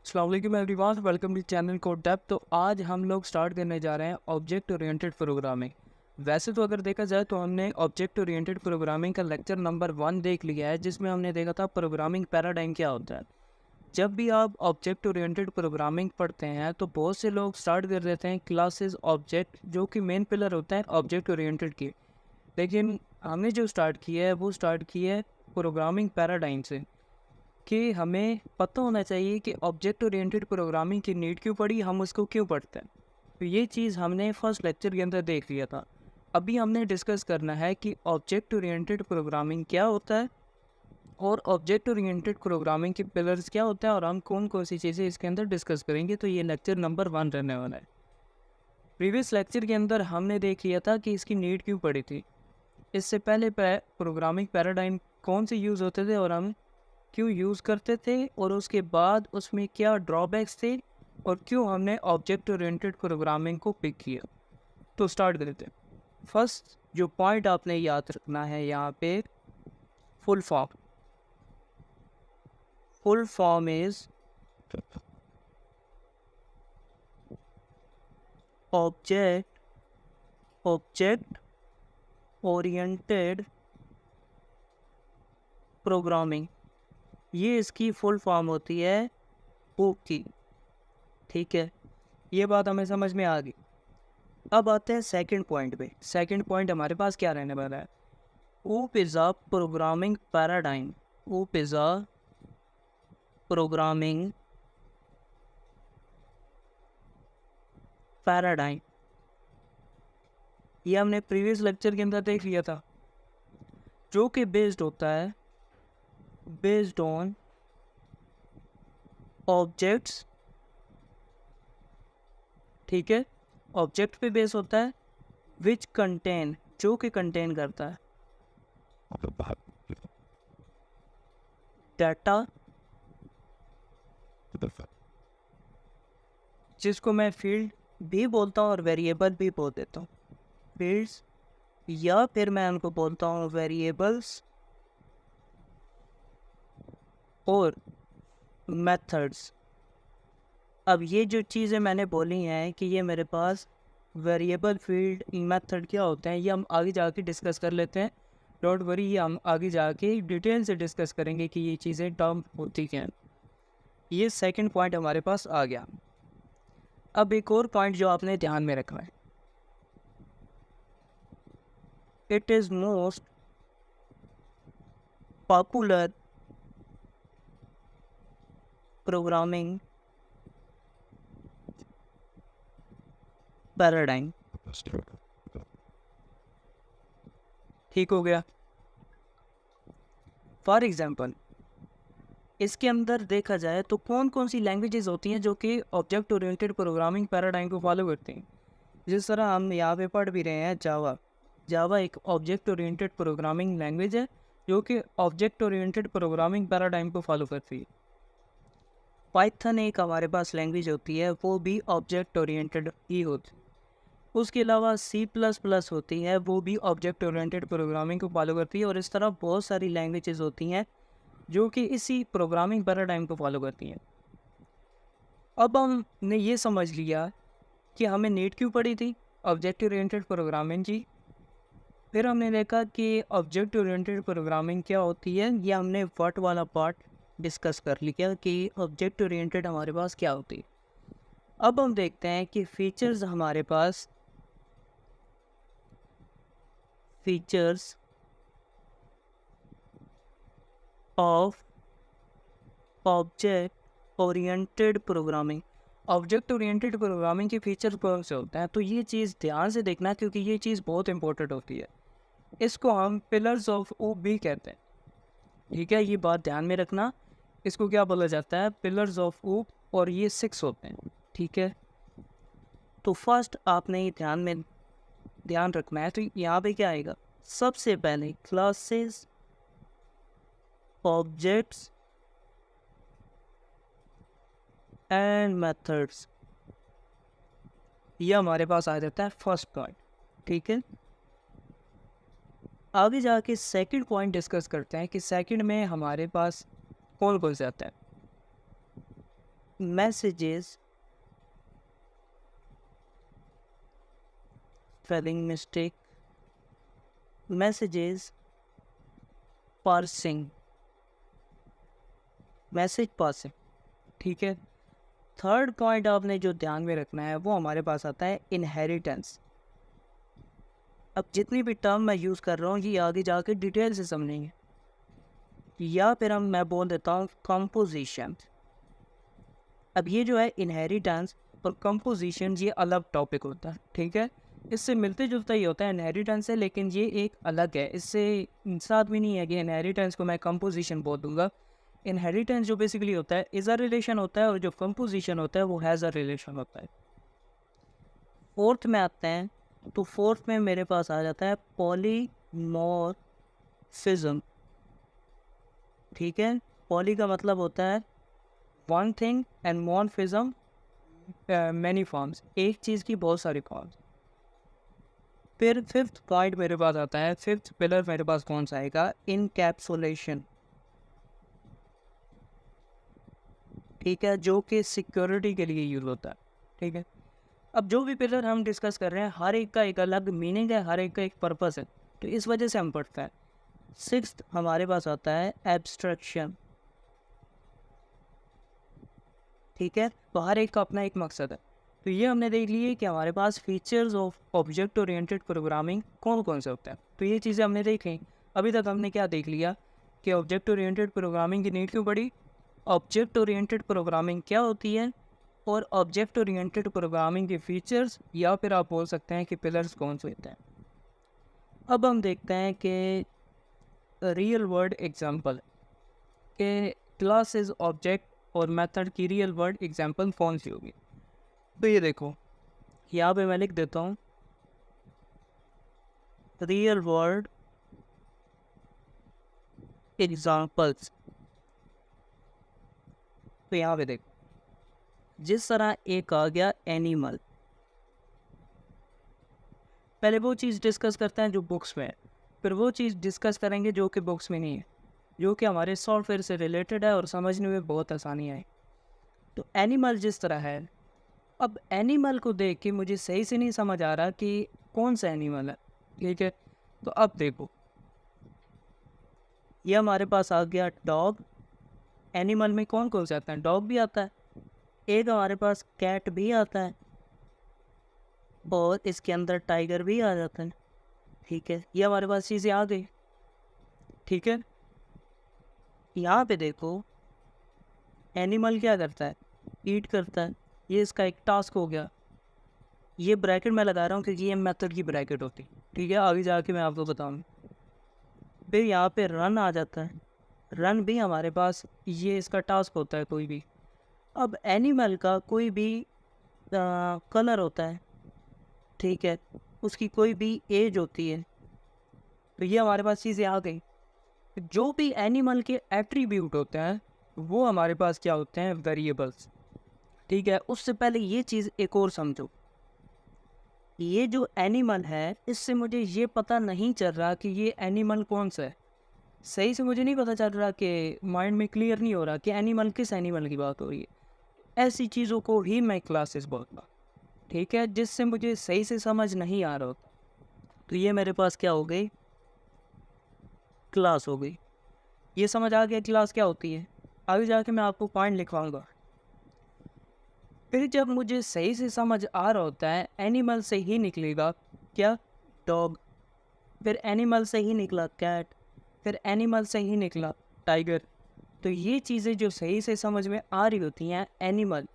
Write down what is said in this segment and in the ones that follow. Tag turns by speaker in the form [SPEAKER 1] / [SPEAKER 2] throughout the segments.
[SPEAKER 1] अस्सलाम वालेकुम everyone, welcome to channel code डेप। तो आज हम लोग स्टार्ट करने जा रहे हैं ऑब्जेक्ट ओरिएंटेड प्रोग्रामिंग। वैसे तो अगर देखा जाए तो हमने ऑब्जेक्ट ओरिएंटेड प्रोग्रामिंग का लेक्चर नंबर 1 देख लिया है, जिसमें हमने देखा था प्रोग्रामिंग पैराडाइम क्या होता है। जब भी आप ऑब्जेक्ट ओरिएंटेड प्रोग्रामिंग पढ़ते हैं तो बहुत से लोग स्टार्ट कर देते हैं क्लासेस ऑब्जेक्ट, जो कि मेन पिलर होता है ऑब्जेक्ट ओरिएंटेड की। लेकिन हमने जो स्टार्ट किया है वो स्टार्ट की है प्रोग्रामिंग पैराडाइम से, कि हमें पता होना चाहिए कि ऑब्जेक्ट ओरिएंटेड प्रोग्रामिंग की नीड क्यों पड़ी, हम उसको क्यों पढ़ते हैं। तो ये चीज़ हमने फर्स्ट लेक्चर के अंदर देख लिया था। अभी हमने डिस्कस करना है कि ऑब्जेक्ट ओरिएंटेड प्रोग्रामिंग क्या होता है और ऑब्जेक्ट ओरिएंटेड प्रोग्रामिंग के पिलर्स क्या होते हैं, और हम कौन कौन सी चीज़ें इसके अंदर डिस्कस करेंगे। तो ये लेक्चर नंबर 1 रहने वाला है। प्रीवियस लेक्चर के अंदर हमने देख लिया था कि इसकी नीड क्यों पड़ी थी। इससे पहले प्रोग्रामिंग पैराडाइम कौन से यूज़ होते थे और हम क्यों यूज़ करते थे, और उसके बाद उसमें क्या ड्रॉबैक्स थे, और क्यों हमने ऑब्जेक्ट ओरिएंटेड प्रोग्रामिंग को पिक किया। तो स्टार्ट करते हैं। फर्स्ट जो पॉइंट आपने याद रखना है यहाँ पे, full form. Full form is object object oriented programming. ये इसकी फुल फॉर्म होती है OOP की। ठीक है, ये बात हमें समझ में आ गई। अब आते हैं सेकंड पॉइंट पे। सेकंड पॉइंट हमारे पास क्या रहने वाला है? OOP is a programming paradigm. OOP is a programming paradigm. ये हमने प्रीवियस लेक्चर के अंदर देख लिया था, जो कि बेस्ड होता है बेस्ड ऑन ऑब्जेक्ट्स। ठीक है, ऑब्जेक्ट पे बेस होता है, विच कंटेन, जो कि कंटेन करता है डाटा, जिसको मैं फील्ड भी बोलता हूँ और वेरिएबल भी बोल देता हूँ। फील्ड्स, या फिर मैं उनको बोलता हूँ वेरिएबल्स और मेथड्स। अब ये जो चीज़ें मैंने बोली हैं कि ये मेरे पास वेरिएबल, फील्ड, मेथड क्या होते हैं, ये हम आगे जाके डिस्कस कर लेते हैं। डोंट वरी, ये हम आगे जाके डिटेल से डिस्कस करेंगे कि ये चीज़ें टर्म होती क्या हैं। ये सेकंड पॉइंट हमारे पास आ गया। अब एक और पॉइंट जो आपने ध्यान में रखना है, it is most popular programming paradigm. ठीक हो गया। फॉर एग्जांपल, इसके अंदर देखा जाए तो कौन कौन सी लैंग्वेजेस होती हैं जो कि ऑब्जेक्ट ओरिएंटेड प्रोग्रामिंग पैराडाइम को फॉलो करती हैं। जिस तरह हम यहाँ पे पढ़ भी रहे हैं, जावा। जावा एक ऑब्जेक्ट ओरिएंटेड प्रोग्रामिंग लैंग्वेज है जो कि ऑब्जेक्ट ओरिएंटेड प्रोग्रामिंग पैराडाइम को फॉलो करती है। पाइथन एक हमारे पास लैंग्वेज होती है, वो भी ऑब्जेक्ट ओरिएंटेड ही होती है। उसके अलावा C++ होती है, वो भी ऑब्जेक्ट ओरिएंटेड प्रोग्रामिंग को फॉलो करती है। और इस तरह बहुत सारी लैंग्वेजेस होती हैं जो कि इसी प्रोग्रामिंग पैराडाइम को फॉलो करती हैं। अब हमने ये समझ लिया कि हमें नीड क्यों पड़ी थी ऑब्जेक्ट ओरिएंटेड प्रोग्रामिंग की। फिर हमने देखा कि ऑब्जेक्ट ओरिएंटेड प्रोग्रामिंग क्या होती है, ये हमने व्हाट वाला पार्ट डिस्कस कर लिया कि ऑब्जेक्ट ओरिएंटेड हमारे पास क्या होती है। अब हम देखते हैं कि फीचर्स हमारे पास, features of object oriented programming. Object oriented programming के फीचर कौन से होते हैं, तो ये चीज़ ध्यान से देखना, क्योंकि ये चीज़ बहुत इंपॉर्टेंट होती है। इसको हम पिलर्स ऑफ OOP भी कहते हैं। ठीक है, ये बात ध्यान में रखना। इसको क्या बोला जाता है? पिलर्स ऑफ OOP, और ये 6 होते हैं। ठीक है, तो फर्स्ट आपने ये ध्यान रखना है। तो यहाँ पे क्या आएगा? सबसे पहले क्लासेस, ऑब्जेक्ट्स एंड मेथड्स, ये हमारे पास आ जाता है फर्स्ट पॉइंट। ठीक है, आगे जाके सेकंड पॉइंट डिस्कस करते हैं कि सेकंड में हमारे पास कौन कौन से आता है। messages, spelling mistake, messages parsing, message passing. ठीक है, थर्ड पॉइंट आपने जो ध्यान में रखना है वो हमारे पास आता है इनहेरिटेंस। अब जितनी भी टर्म मैं यूज़ कर रहा हूँ ये आगे जाके डिटेल से समझेंगे, या फिर मैं बोल देता हूँ कंपोजिशन। अब ये जो है इनहेरिटेंस और कंपोजिशन ये अलग टॉपिक होता है। ठीक है, इससे मिलते जुलता ही होता है इनहेरिटेंस से, लेकिन ये एक अलग है, इससे साथ भी नहीं है कि इनहेरिटेंस को मैं कंपोजिशन बोल दूंगा। इनहेरिटेंस जो बेसिकली होता है इज़ अ रिलेशन होता है, और जो कंपोजिशन होता है वो हैज़ अ रिलेशन होता है। फोर्थ में आते हैं, तो फोर्थ में मेरे पास आ जाता है पॉलीमॉर्फिज्म। ठीक है, पॉली का मतलब होता है one thing and morphism many forms, एक चीज़ की बहुत सारी फॉर्म्स। फिर फिफ्थ पॉइंट मेरे पास आता है, फिफ्थ पिलर मेरे पास कौन सा आएगा, इनकैप्सुलेशन। ठीक है, जो कि सिक्योरिटी के लिए यूज़ होता है। ठीक है, अब जो भी पिलर हम डिस्कस कर रहे हैं हर एक का एक अलग मीनिंग है, हर एक का एक पर्पस है, तो इस वजह से हम पढ़ते हैं। सिक्स्थ हमारे पास आता है एब्स्ट्रैक्शन। ठीक है, तो हर एक का अपना एक मकसद है। तो ये हमने देख लिए कि हमारे पास features of object oriented programming कौन कौन से होते हैं। तो ये चीज़ें हमने देखी। अभी तक हमने क्या देख लिया कि ऑब्जेक्ट ओरिएंटेड प्रोग्रामिंग की नीड क्यों पड़ी, ऑब्जेक्ट ओरिएंटेड प्रोग्रामिंग क्या होती है, और ऑब्जेक्ट ओरिएंटेड प्रोग्रामिंग के फीचर्स, या फिर आप बोल सकते हैं कि पिलर्स कौन से होते हैं। अब हम देखते हैं कि रियल वर्ल्ड एग्जांपल के क्लासेस, ऑब्जेक्ट और मेथड की रियल वर्ल्ड एग्जांपल कौन सी होगी। तो ये देखो, यहाँ पे मैं लिख देता हूँ रियल वर्ल्ड एग्जांपल्स। तो यहाँ पे देखो, जिस तरह एक आ गया एनिमल, पहले वो चीज़ डिस्कस करते हैं जो बुक्स में है, फिर वो चीज़ डिस्कस करेंगे जो कि बुक्स में नहीं है, जो कि हमारे सॉफ्टवेयर से रिलेटेड है और समझने में बहुत आसानी आए। तो एनिमल जिस तरह है, अब एनिमल को देख के मुझे सही से नहीं समझ आ रहा कि कौन सा एनिमल है। ठीक है, तो अब देखो, ये हमारे पास आ गया डॉग। एनिमल में कौन कौन से आता है, डॉग भी आता है, एक हमारे पास कैट भी आता है, और इसके अंदर टाइगर भी आ जाता है। ठीक है, ये हमारे पास चीज़ें आ गई। ठीक है, यहाँ पे देखो एनिमल क्या करता है, ईट करता है, ये इसका एक टास्क हो गया। ये ब्रैकेट मैं लगा रहा हूँ क्योंकि ये मेथड की ब्रैकेट होती। ठीक है, आगे जाके मैं आपको बताऊँ। फिर यहाँ पे रन आ जाता है, रन भी हमारे पास ये इसका टास्क होता है कोई भी। अब एनिमल का कोई भी कलर होता है, ठीक है, उसकी कोई भी एज होती है, तो ये हमारे पास चीज़ें आ गई। जो भी एनिमल के एट्रीब्यूट होते हैं वो हमारे पास क्या होते हैं, वेरिएबल्स। ठीक है, उससे पहले ये चीज़ एक और समझो, ये जो एनिमल है इससे मुझे ये पता नहीं चल रहा कि ये एनिमल कौन सा है। सही से मुझे नहीं पता चल रहा, कि माइंड में क्लियर नहीं हो रहा कि एनिमल किस एनिमल की बात हो रही है। ऐसी चीज़ों को ही मैं क्लासेस बोलता। ठीक है, जिससे मुझे सही से समझ नहीं आ रहा होता। तो ये मेरे पास क्या हो गई, क्लास हो गई। ये समझ आ गया क्लास क्या होती है। आगे जाके मैं आपको पॉइंट लिखवाऊंगा। फिर जब मुझे सही से समझ आ रहा होता है, एनिमल से ही निकलेगा क्या, डॉग, फिर एनिमल से ही निकला कैट, फिर एनिमल से ही निकला टाइगर। तो ये चीज़ें जो सही से समझ में आ रही होती हैं, एनिमल,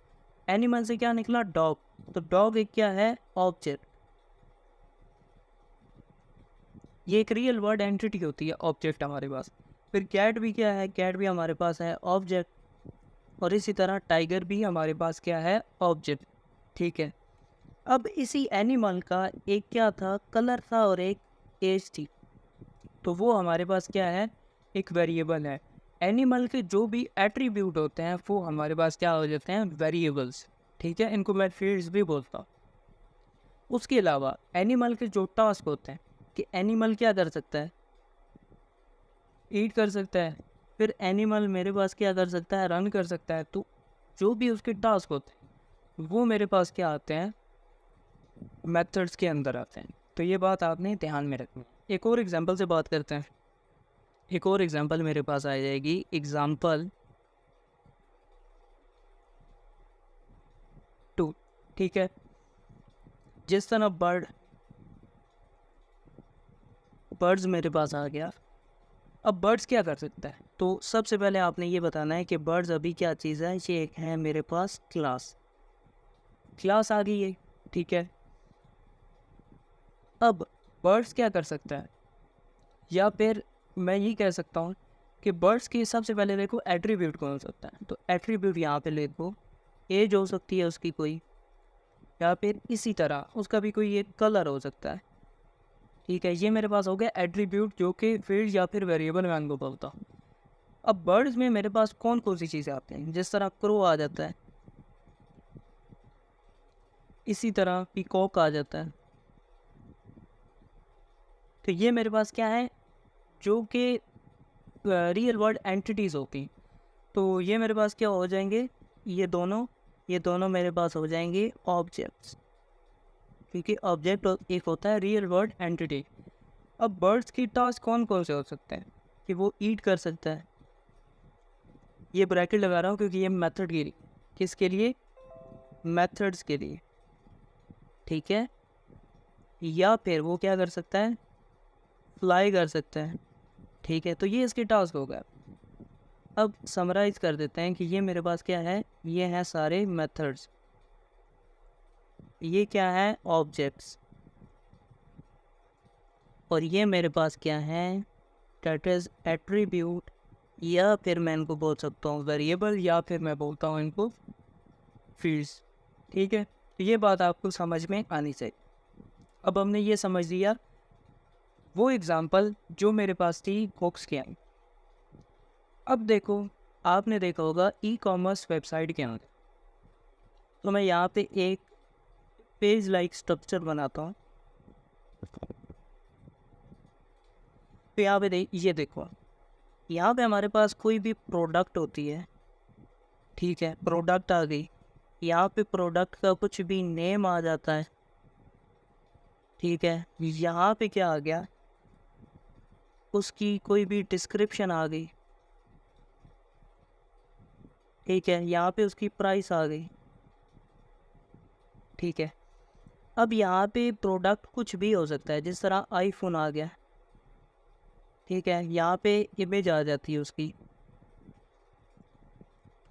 [SPEAKER 1] एनिमल से क्या निकला, डॉग। तो डॉग एक क्या है, ऑब्जेक्ट। ये एक रियल वर्ड एंटिटी होती है, ऑब्जेक्ट हमारे पास। फिर कैट भी क्या है, कैट भी हमारे पास है ऑब्जेक्ट। और इसी तरह टाइगर भी हमारे पास क्या है, ऑब्जेक्ट। ठीक है, अब इसी एनिमल का एक क्या था, कलर था, और एक एज थी। तो वो हमारे पास क्या है, एक वेरिएबल है। एनिमल के जो भी एट्रीब्यूट होते हैं वो हमारे पास क्या हो जाते हैं, वेरिएबल्स। ठीक है, इनको मैं फील्ड्स भी बोलता हूँ। उसके अलावा एनिमल के जो टास्क होते हैं, कि एनिमल क्या कर सकता है, ईट कर सकता है, फिर एनिमल मेरे पास क्या कर सकता है, रन कर सकता है। तो जो भी उसके टास्क होते हैं वो मेरे पास क्या आते हैं, मेथड्स के अंदर आते हैं। तो ये बात आपने ध्यान में रखनी है। एक और एग्जांपल से बात करते हैं। एक और एग्जांपल मेरे पास आ जाएगी, एग्जांपल 2। ठीक है, जिस तरह बर्ड्स मेरे पास आ गया। अब बर्ड्स क्या कर सकता है, तो सबसे पहले आपने ये बताना है कि बर्ड्स अभी क्या चीज़ है। ये एक है मेरे पास क्लास आ गई है। ठीक है, अब बर्ड्स क्या कर सकता है, या फिर मैं ये कह सकता हूँ कि बर्ड्स की सबसे पहले देखो एट्रीब्यूट कौन सकता है। तो एट्रीब्यूट यहाँ पे देखो, एज हो सकती है उसकी कोई, या फिर इसी तरह उसका भी कोई एक कलर हो सकता है। ठीक है, ये मेरे पास हो गया एट्रीब्यूट जो कि फील्ड या फिर वेरिएबल मैं उनको बोलता हूँ। अब बर्ड्स में मेरे पास कौन कौन सी चीज़ें आती हैं, जिस तरह क्रो आ जाता है, इसी तरह पीकॉक आ जाता है। तो ये मेरे पास क्या है, जो कि रियल वर्ल्ड एंटिटीज़ होती। तो ये मेरे पास क्या हो जाएंगे, ये दोनों मेरे पास हो जाएंगे ऑब्जेक्ट्स, क्योंकि ऑब्जेक्ट एक होता है रियल वर्ल्ड एंटिटी। अब बर्ड्स की टास्क कौन कौन से हो सकते हैं, कि वो ईट कर सकता है। ये ब्रैकेट लगा रहा हूँ क्योंकि ये मेथड के लिए, किसके लिए, मेथड्स के लिए। ठीक है, या फिर वो क्या कर सकता है, फ्लाई कर सकता है। ठीक है, तो ये इसके टास्क हो गया। अब समराइज कर देते हैं कि ये मेरे पास क्या है, ये हैं सारे मेथड्स, ये क्या है, ऑब्जेक्ट्स, और ये मेरे पास क्या है, दैट इज एट्रीब्यूट, या फिर मैं इनको बोल सकता हूँ वेरिएबल, या फिर मैं बोलता हूँ इनको फील्ड्स। ठीक है, तो ये बात आपको समझ में आनी चाहिए। अब हमने ये समझ लिया वो एग्ज़ाम्पल जो मेरे पास थी बुक्स के अंदर। अब देखो, आपने देखा होगा ई कॉमर्स वेबसाइट के अंदर, तो मैं यहाँ पे एक पेज लाइक स्ट्रक्चर बनाता हूँ। तो यहाँ पे ये देखो, यहाँ पे हमारे पास कोई भी प्रोडक्ट होती है। ठीक है, प्रोडक्ट आ गई, यहाँ पे प्रोडक्ट का कुछ भी नेम आ जाता है। ठीक है, यहाँ पे क्या आ गया, उसकी कोई भी डिस्क्रिप्शन आ गई। ठीक है, यहाँ पे उसकी प्राइस आ गई। ठीक है, अब यहाँ पे प्रोडक्ट कुछ भी हो सकता है, जिस तरह आईफोन आ गया। ठीक है, यहाँ पे इमेज आ जाती है उसकी,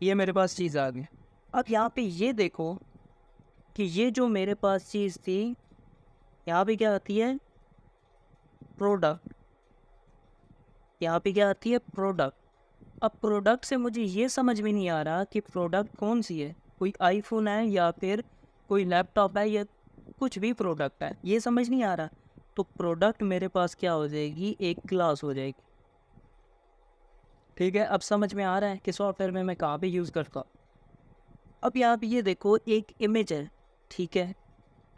[SPEAKER 1] ये मेरे पास चीज़ आ गई। अब यहाँ पे ये देखो कि ये जो मेरे पास चीज़ थी, यहाँ पे क्या आती है, प्रोडक्ट। यहाँ पे क्या आती है, प्रोडक्ट। अब प्रोडक्ट से मुझे ये समझ में नहीं आ रहा कि प्रोडक्ट कौन सी है, कोई आईफोन है या फिर कोई लैपटॉप है या कुछ भी प्रोडक्ट है, ये समझ नहीं आ रहा। तो प्रोडक्ट मेरे पास क्या हो जाएगी, एक क्लास हो जाएगी। ठीक है, अब समझ में आ रहा है कि सॉफ्टवेयर में मैं कहाँ पे यूज़ करता हूँ। अब यहाँ पे ये देखो, एक इमेज है। ठीक है,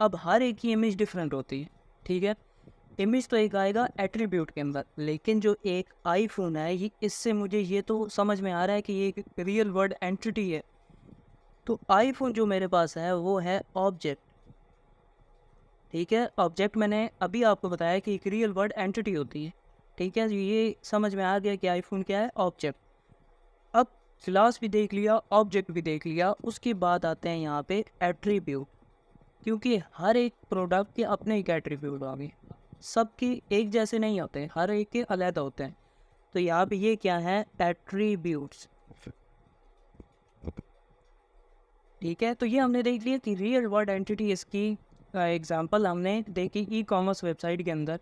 [SPEAKER 1] अब हर एक की इमेज डिफरेंट होती है। ठीक है, इमेज तो एक आएगा एट्रीब्यूट के अंदर, लेकिन जो एक आईफोन है, ये इससे मुझे ये तो समझ में आ रहा है कि ये एक रियल वर्ल्ड एंटिटी है। तो आईफोन जो मेरे पास है वो है ऑब्जेक्ट। ठीक है, ऑब्जेक्ट मैंने अभी आपको बताया कि एक रियल वर्ल्ड एंटिटी होती है। ठीक है, ये समझ में आ गया कि आईफोन क्या है, ऑब्जेक्ट। अब क्लास भी देख लिया, ऑब्जेक्ट भी देख लिया, उसके बाद आते हैं यहाँ पे एट्रीब्यूट, क्योंकि हर एक प्रोडक्ट के अपने एक एट्रीब्यूट आ गए, सबके एक जैसे नहीं होते, हर एक के अलग होते हैं। तो यहाँ पे ये क्या है, एट्रीब्यूट्स। ठीक है, तो ये हमने देख लिया कि रियल वर्ल्ड एंटिटी, इसकी एग्जांपल हमने देखी ई कॉमर्स वेबसाइट के अंदर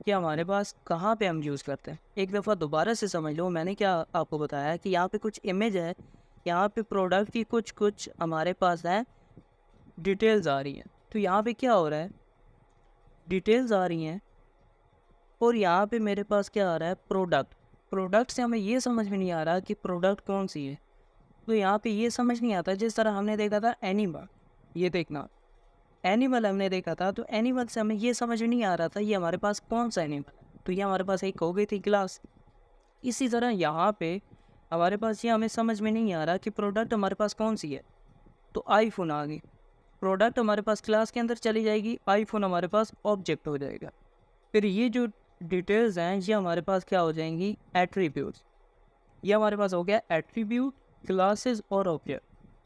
[SPEAKER 1] कि हमारे पास कहाँ पे हम यूज़ करते हैं। एक दफ़ा दोबारा से समझ लो, मैंने क्या आपको बताया कि यहाँ पे कुछ इमेज है, यहाँ पे प्रोडक्ट की कुछ हमारे पास है डिटेल्स आ रही हैं। तो यहाँ पे क्या हो रहा है, डिटेल्स आ रही हैं, और यहाँ पे मेरे पास क्या आ रहा है, प्रोडक्ट से हमें ये समझ में नहीं आ रहा कि प्रोडक्ट कौन सी है। तो यहाँ पे ये समझ नहीं आता, जिस तरह हमने देखा था एनिमल, ये देखना एनिमल हमने देखा था, तो एनिमल से हमें ये समझ में नहीं आ रहा था ये हमारे पास कौन सा एनिमल है। तो ये हमारे पास एक हो गई थी क्लास। इसी तरह यहाँ पे हमारे पास ये हमें समझ में नहीं आ रहा कि प्रोडक्ट हमारे पास कौन सी है, तो आईफोन आ गई। प्रोडक्ट हमारे पास क्लास के अंदर चली जाएगी, आईफोन हमारे पास ऑब्जेक्ट हो जाएगा। फिर ये जो डिटेल्स हैं ये हमारे पास क्या हो जाएंगी, एट्रीब्यूट्स। ये हमारे पास हो गया एट्रीब्यूट, क्लासेस और ऑब्जेक्ट।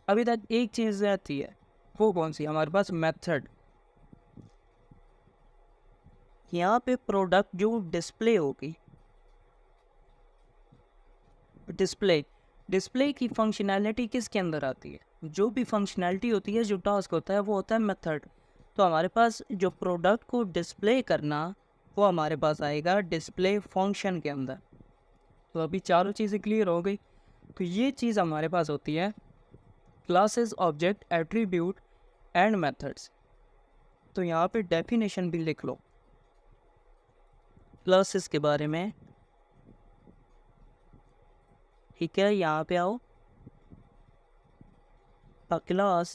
[SPEAKER 1] अभी तक एक चीज़ रहती है, वो कौन सी, हमारे पास मेथड। यहाँ पे प्रोडक्ट जो डिस्प्ले होगी, डिस्प्ले डिस्प्ले की फंक्शनैलिटी किसके अंदर आती है, जो भी फंक्शनैलिटी होती है, जो टास्क होता है वो होता है मेथड। तो हमारे पास जो प्रोडक्ट को डिस्प्ले करना वो हमारे पास आएगा डिस्प्ले फंक्शन के अंदर। तो अभी चारों चीज़ें क्लियर हो गई। तो ये चीज़ हमारे पास होती है classes, object, attribute and methods. तो यहाँ पे डेफिनेशन भी लिख लो क्लासेस के बारे में, ठीक है। यहाँ पे आओ, a class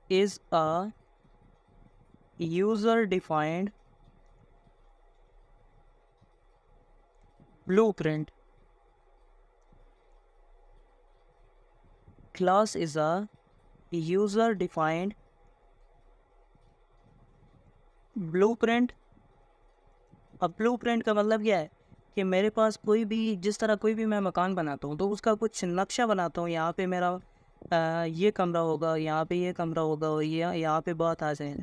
[SPEAKER 1] is a user defined blueprint. Class is a user defined blueprint. अब ब्लूप्रिंट का मतलब क्या है कि मेरे पास कोई भी, जिस तरह कोई भी मैं मकान बनाता हूँ तो उसका कुछ नक्शा बनाता हूँ। यहाँ पे मेरा ये कमरा होगा, यहाँ पे ये कमरा होगा, और ये यहाँ पे बात आ जाए।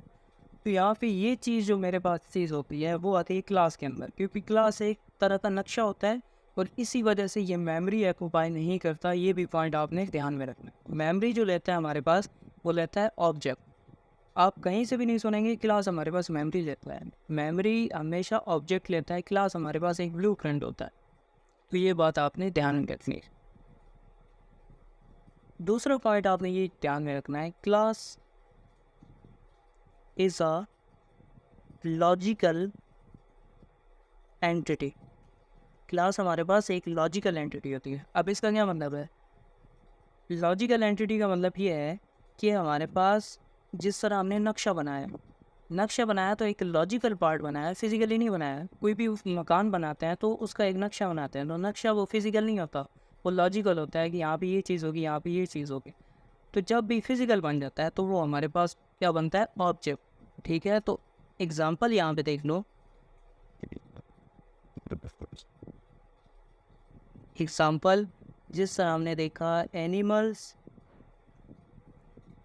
[SPEAKER 1] तो यहाँ पे ये चीज़ जो मेरे पास चीज़ होती है वो आती है क्लास के अंदर, क्योंकि क्लास एक तरह का नक्शा होता है और इसी वजह से ये मेमोरी ऑक्यूपाई नहीं करता। ये भी पॉइंट आपने ध्यान में रखना है। मेमोरी जो लेता है हमारे पास वो लेता है ऑब्जेक्ट। आप कहीं से भी नहीं सुनेंगे क्लास हमारे पास मेमोरी लेता है, मेमोरी हमेशा ऑब्जेक्ट लेता है, क्लास हमारे पास एक ब्लूप्रिंट होता है। तो ये बात आपने ध्यान में रखनी है। दूसरा पॉइंट आपने ये ध्यान में रखना है, class is a logical entity. Class हमारे पास एक लॉजिकल एंटिटी होती है। अब इसका क्या मतलब है, लॉजिकल एंटिटी का मतलब ये है कि हमारे पास जिस तरह हमने नक्शा बनाया तो एक लॉजिकल पार्ट बनाया, फिजिकली नहीं बनाया। कोई भी मकान बनाते हैं तो उसका एक नक्शा बनाते हैं, तो नक्शा वो फिजिकल नहीं होता, वो लॉजिकल होता है कि यहाँ पे ये चीज़ होगी, यहाँ पे ये चीज़ होगी। तो जब भी फिजिकल बन जाता है तो वो हमारे पास क्या बनता है, ऑब्जेक्ट, ठीक है। तो एग्जाम्पल यहाँ पे देख लो, एग्जाम्पल जिस तरह हमने देखा एनिमल्स,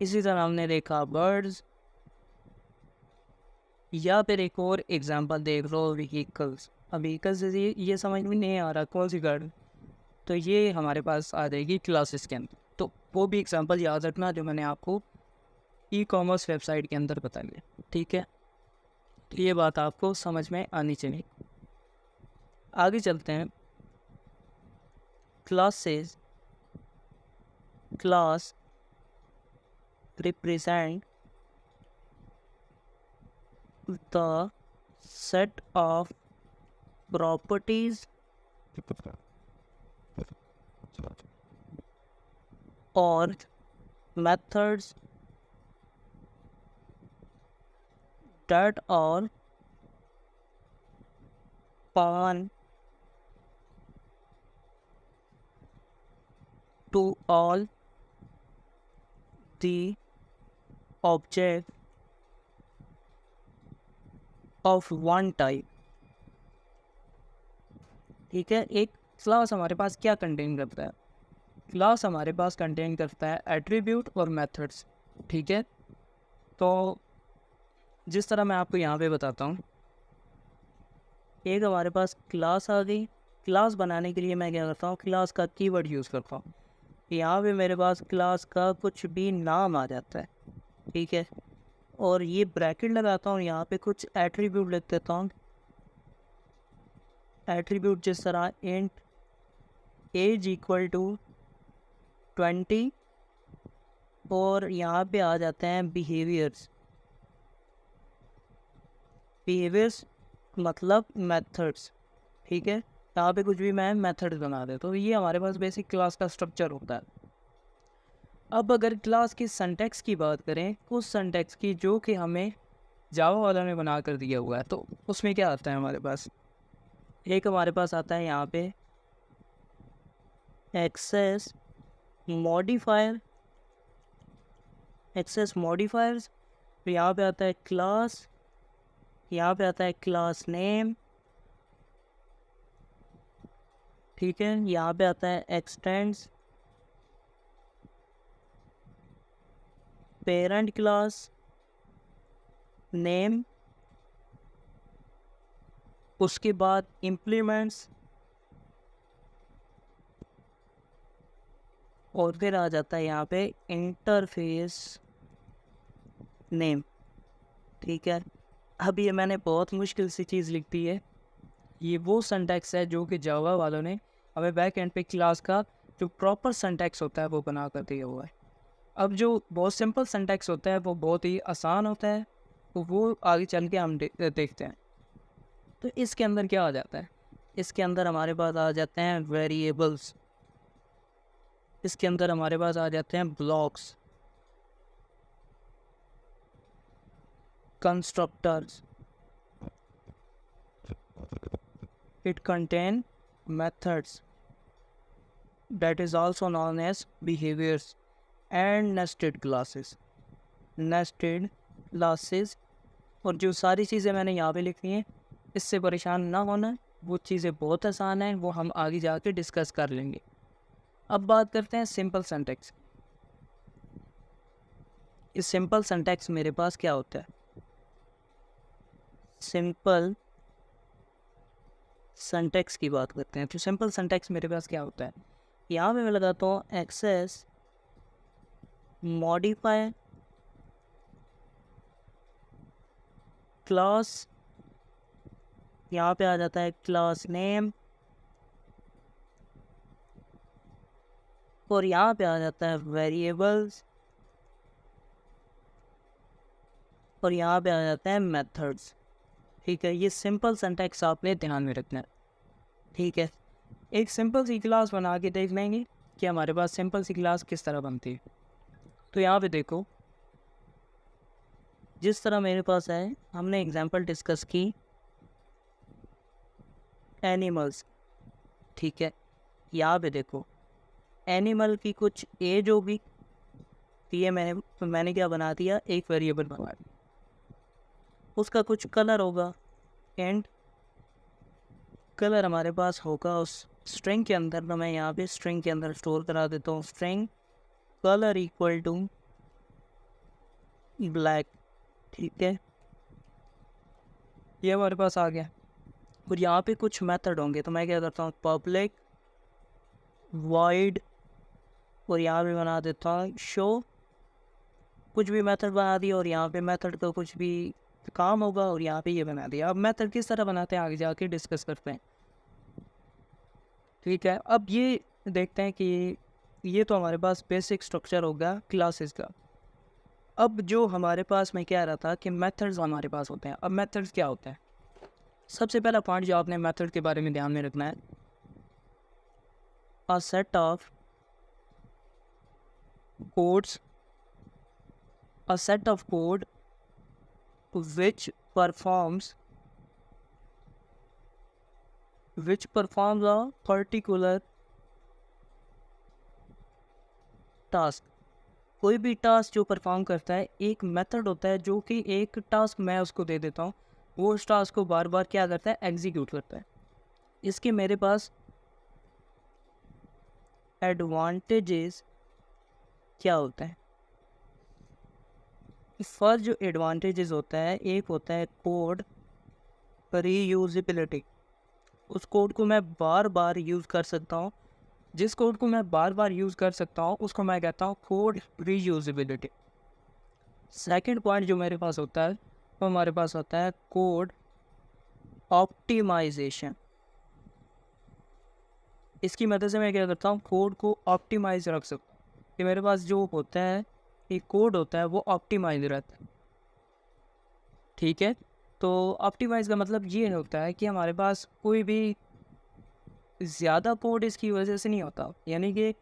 [SPEAKER 1] इसी तरह हमने देखा बर्ड्स, या फिर एक और एग्जांपल देख लो व्हीकल्स। अब व्हीकल्स से ये समझ में नहीं आ रहा कौन सी गाड़ी, तो ये हमारे पास आ जाएगी क्लासेस के अंदर। तो वो भी एग्जांपल याद रखना जो मैंने आपको ई कॉमर्स वेबसाइट के अंदर बता दिया, ठीक है। तो ये बात आपको समझ में आनी चाहिए। आगे चलते हैं। Classes, class represent the set of properties or methods that are common to all the objects of one type, ठीक है। एक क्लास हमारे पास क्या कंटेन करता है, क्लास हमारे पास कंटेन करता है एट्रीब्यूट और मेथड्स, ठीक है। तो जिस तरह मैं आपको यहाँ पे बताता हूँ, एक हमारे पास क्लास आ गई। क्लास बनाने के लिए मैं क्या करता हूँ, क्लास का कीवर्ड यूज़ करता हूँ। यहाँ पे मेरे पास क्लास का कुछ भी नाम आ जाता है, ठीक है, और ये ब्रैकेट लगाता हूँ, यहाँ पे कुछ एट्रीब्यूट लिख देता हूँ। एट्रीब्यूट जिस तरह इंट एज इक्वल टू 20, और यहाँ पे आ जाते हैं बिहेवियर्स। बिहेवियर्स मतलब मेथड्स, ठीक है। यहाँ पे कुछ भी मैं मेथड बना देता हूँ। तो ये हमारे पास बेसिक क्लास का स्ट्रक्चर होता है। अब अगर क्लास की सिंटैक्स की बात करें, उस सिंटैक्स की जो कि हमें जावा वाला ने बना कर दिया हुआ है, तो उसमें क्या आता है हमारे पास, एक हमारे पास आता है यहाँ पे एक्सेस मॉडिफायर, एक्सेस मॉडिफायर्स। फिर यहाँ पे आता है क्लास, यहाँ पे आता है क्लास नेम, ठीक है। यहाँ पे आता है एक्सटेंड्स पेरेंट क्लास नेम, उसके बाद इम्प्लीमेंट्स, और फिर आ जाता है यहाँ पे इंटरफेस नेम, ठीक है। अब ये मैंने बहुत मुश्किल सी चीज़ लिख दी है। ये वो सिंटैक्स है जो कि जावा वालों ने हमें बैक एंड पे क्लास का जो प्रॉपर सिंटैक्स होता है वो बना कर दिया हुआ है। अब जो बहुत सिंपल सिंटैक्स होता है वो बहुत ही आसान होता है, तो वो आगे चल के हम देखते हैं। तो इसके अंदर क्या आ जाता है, इसके अंदर हमारे पास आ जाते हैं वेरिएबल्स, इसके अंदर हमारे पास आ जाते हैं blocks, constructors, it contain methods that is also known as behaviors and nested classes, nested classes। और जो सारी चीज़ें मैंने यहाँ पे लिखी हैं इससे परेशान ना होना, वो चीज़ें बहुत आसान हैं, वो हम आगे जाके डिस्कस कर लेंगे। अब बात करते हैं सिंपल सिंटैक्स। इस सिंपल सिंटैक्स मेरे पास क्या होता है, सिंपल सिंटैक्स की बात करते हैं। तो सिंपल सिंटैक्स मेरे पास क्या होता है, यहाँ पे मैं लगाता हूँ एक्सेस मॉडिफाई क्लास, यहाँ पे आ जाता है क्लास नेम, और यहाँ पे आ जाता है वेरिएबल्स, और यहाँ पे आ जाता है मेथड्स, ठीक है। ये सिंपल सिंटैक्स आपने ध्यान में रखना है, ठीक है। एक सिंपल सी क्लास बना के देख लेंगे कि हमारे पास सिंपल सी क्लास किस तरह बनती है। तो यहाँ पे देखो, जिस तरह मेरे पास है, हमने एग्जांपल डिस्कस की एनिमल्स, ठीक है। यहाँ पे देखो एनिमल की कुछ एज होगी, ये मैंने क्या बना दिया, एक वेरिएबल बना दिया। उसका कुछ कलर होगा, एंड कलर हमारे पास होगा उस स्ट्रिंग के अंदर। तो मैं यहाँ पे स्ट्रिंग के अंदर स्टोर करा देता हूँ string colour equal to black, ठीक है। ये हमारे पास आ गया। और यहाँ पे कुछ मेथड होंगे, तो मैं क्या करता हूँ पब्लिक वाइड, और यहाँ पे बना देता हूँ शो, कुछ भी मेथड बना दिया, और यहाँ पे मेथड का कुछ भी काम होगा, और यहाँ पे ये बना दिया। अब मेथड किस तरह बनाते हैं आगे जाके डिस्कस करते हैं, ठीक है। अब ये देखते हैं कि ये तो हमारे पास बेसिक स्ट्रक्चर होगा क्लासेस का। अब जो हमारे पास मैं कह रहा था कि मेथड्स हमारे पास होते हैं। अब मेथड्स क्या होते हैं, सबसे पहला पॉइंट जो आपने मेथड के बारे में ध्यान में रखना है, a set of codes, a set of code which performs a particular task। कोई भी टास्क जो परफॉर्म करता है, एक मेथड होता है जो कि एक टास्क मैं उसको दे देता हूँ, वो उस टास्क को बार बार क्या करता है, एग्जीक्यूट करता है। इसके मेरे पास एडवांटेजेस क्या होता है। फर्स्ट जो एडवांटेजेस होता है, एक होता है कोड रीयूजेबिलिटी। उस कोड को मैं बार बार यूज़ कर सकता हूँ, जिस कोड को मैं बार बार यूज़ कर सकता हूँ उसको मैं कहता हूँ कोड रीयूजेबिलिटी। सेकंड पॉइंट जो मेरे पास होता है वो हमारे पास होता है कोड ऑप्टिमाइजेशन। इसकी मदद से मैं क्या करता हूँ, कोड को ऑप्टिमाइज रख सकता हूँ कि मेरे पास जो होता है, एक कोड होता है वो ऑप्टिमाइज रहता है, ठीक है। तो ऑप्टिमाइज का मतलब ये होता है कि हमारे पास कोई भी ज़्यादा कोड इसकी वजह से नहीं होता, यानी कि